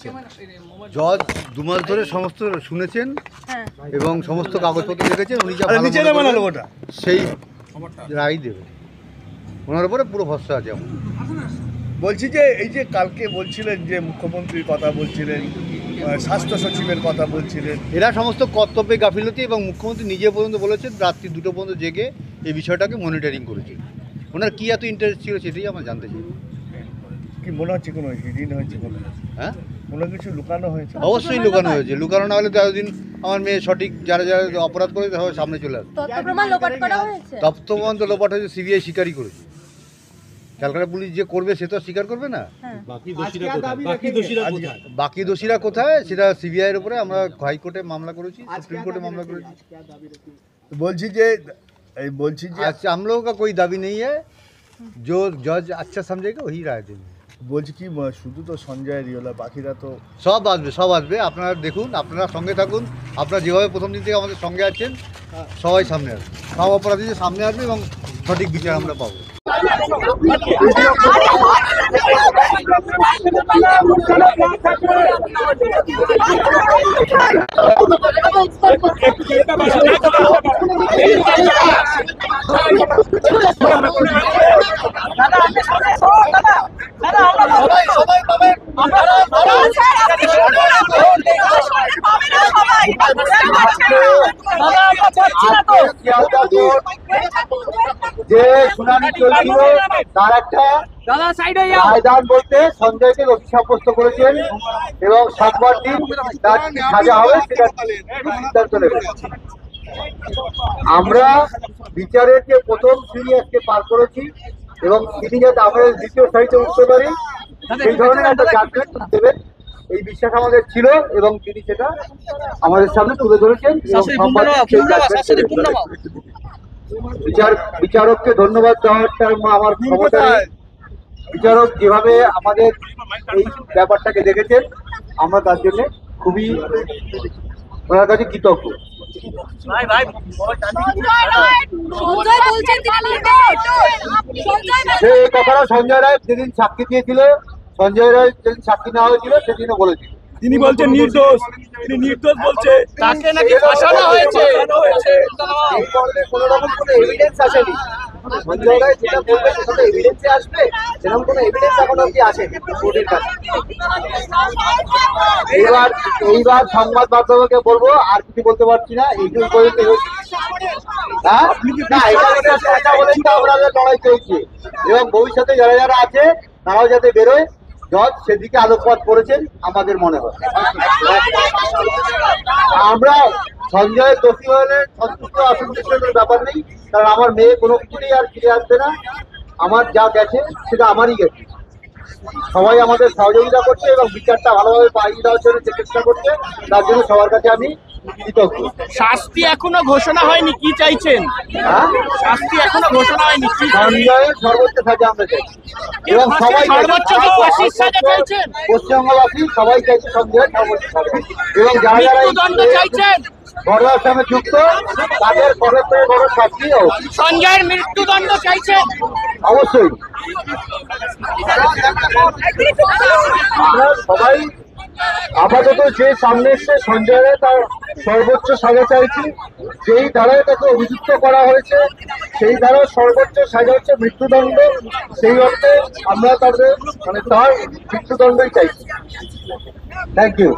করছেন? জজ 2 মাস ধরে সমস্ত শুনেছেন এবং সমস্ত কাগজপত্র দেখেছেন, উনি যা সেই রায় দেবে, ওনার উপরে পুরো ভরসা আছে আমার। বলছি যে এই যে কালকে বলছিলেন যে মুখ্যমন্ত্রীর কথা বলছিলেন, স্বাস্থ্য সচিবের কথা বলছিলেন, এরা সমস্ত কর্তব্যে গাফিলতি, এবং মুখ্যমন্ত্রী নিজে পর্যন্ত বলেছেন রাত্রি 2টো পর্যন্ত জেগে এই বিষয়টাকে মনিটরিং করেছে। ওনার কী এত ইন্টারেস্ট ছিল সেটাই আমরা জানতে চাই। কি মনে হচ্ছে কোনো হিডিন হয়েছে, হ্যাঁ, কোনো কিছু লুকানো হয়েছে? অবশ্যই লুকানো হয়েছে। লুকানো না হলে তো এতদিন আমার মেয়ে সঠিক যারা যারা অপরাধ করেছে সবাই সামনে চলে আসবে। তথ্য প্রমাণ তো লোপাট হয়েছে, সিবিআই স্বীকারই করেছে। ক্যালকাটা পুলিশ যে করবে সে তো স্বীকার করবে না। বাকি দোষীরা কোথায় সেটা সিবিআই এর উপরে আমরা হাইকোর্টে মামলা করেছি, সুপ্রিম কোর্টে মামলা করেছি। বলছি যে अच्छा हम लोगों का कोई दावी नहीं है, जो जज अच्छा समझेगा वही राय देंगे। বলছি কি শুধু তো সঞ্জয় রিওলা, বাকিরা তো সব আসবে। আপনারা দেখুন, আপনারা সঙ্গে থাকুন। আপনারা যেভাবে প্রথম দিন থেকে আমাদের সঙ্গে আছেন, সবাই সামনে আসবে, সব অপরাধীদের সামনে আসবে এবং সঠিক বিচার আমরা পাবো। যে শুনানি চলছিল তার একটা রায়দান বলতে সঞ্জয়কে দোষী সাব্যস্ত করেছেন এবং 7বার দিন তার সাজা হবে সেটা সিদ্ধান্ত নেবে। আমরা বিচারের যে প্রথম সিঁড়ি আজকে পার করেছি এবং তিনি যাতে আমরা দ্বিতীয় সারিতে উঠতে পারি সেই ধরনের একটা জাজমেন্ট দেবেন এই বিশ্বাস আমাদের ছিল এবং তিনি সেটা আমাদের সামনে তুলে ধরেছেন। বিচারককে ধন্যবাদ দেওয়াটা আমার ক্ষমতা নেই। বিচারক যেভাবে আমাদের এই ব্যাপারটাকে দেখেছেন আমরা তার জন্য খুবই ওনার কাছে কৃতজ্ঞ। সেই কথাটা সঞ্জয় রায় যেদিন সাক্ষী দিয়েছিল, সঞ্জয় রায় যেদিন সাক্ষী নেওয়া হয়েছিল সেদিনও বলেছিল। তিনি বলছেন নির্দোষ, তিনি নির্দোষ বলছে, তাকে নাকি ফাঁসানো হয়েছে। কোনো রকম কোনো এভিডেন্স আসেনি। সঞ্জয় রায় যেটা বলবে সেটা এভিডেন্সে আসবে, সেরকম কোনো এভিডেন্স এখন অব্দি আসেনি কোর্টের কাছে। এইবার সংবাদ মাধ্যমকে বলবো, আর কিছু বলতে পারছি না। এইটুকু পর্যন্ত এটা বলেন তো আমরা লড়াই চলছে এবং ভবিষ্যতে যারা যারা আছে তারাও যাতে বেরোয়, জজ সেদিকে আলোকপাত করেছেন আমাদের মনে হয়। আমরা সঞ্জয় দোষী হলে সন্তুষ্ট অসন্তুষ্টের ব্যাপার নেই, কারণ আমার মেয়ে কোনো কিছুতেই আর ফিরে আসবে না। আমার যা গেছে সেটা আমারই গেছে। সবাই আমাদের সহযোগিতা করছে এবং বিচারটা ভালোভাবে পাইয়ে দেওয়ার জন্য চেষ্টা করছে, তার জন্য সবার কাছে আমি কৃতজ্ঞ। শাস্তি এখনো ঘোষণা হয়নি, কি চাইছেন? শাস্তি এখনো ঘোষণা হয়নি, সঞ্জয়ের সর্বোচ্চ সাজা আমরা চাইছি এবং সবাই পশ্চিমবঙ্গবাসী সবাই চাইছে সঞ্জয়ের সর্বোচ্চ সাজা এবং যারা যারা চাইছেন ঘটনার সামনে যুক্ত তাদের বড় শাস্তি হোক। সঞ্জয়ের মৃত্যুদণ্ড চাইছেন? অবশ্যই। আমরা সবাই আপাতত যে সামনে এসছে সঞ্জয় রায় তার সর্বোচ্চ সাজা চাইছি। যেই ধারায় তাকে অভিযুক্ত করা হয়েছে সেই ধারার সর্বোচ্চ সাজা হচ্ছে মৃত্যুদণ্ড। সেই অর্থে আমরা তাদের তার মৃত্যুদণ্ডই চাইছি। Thank you.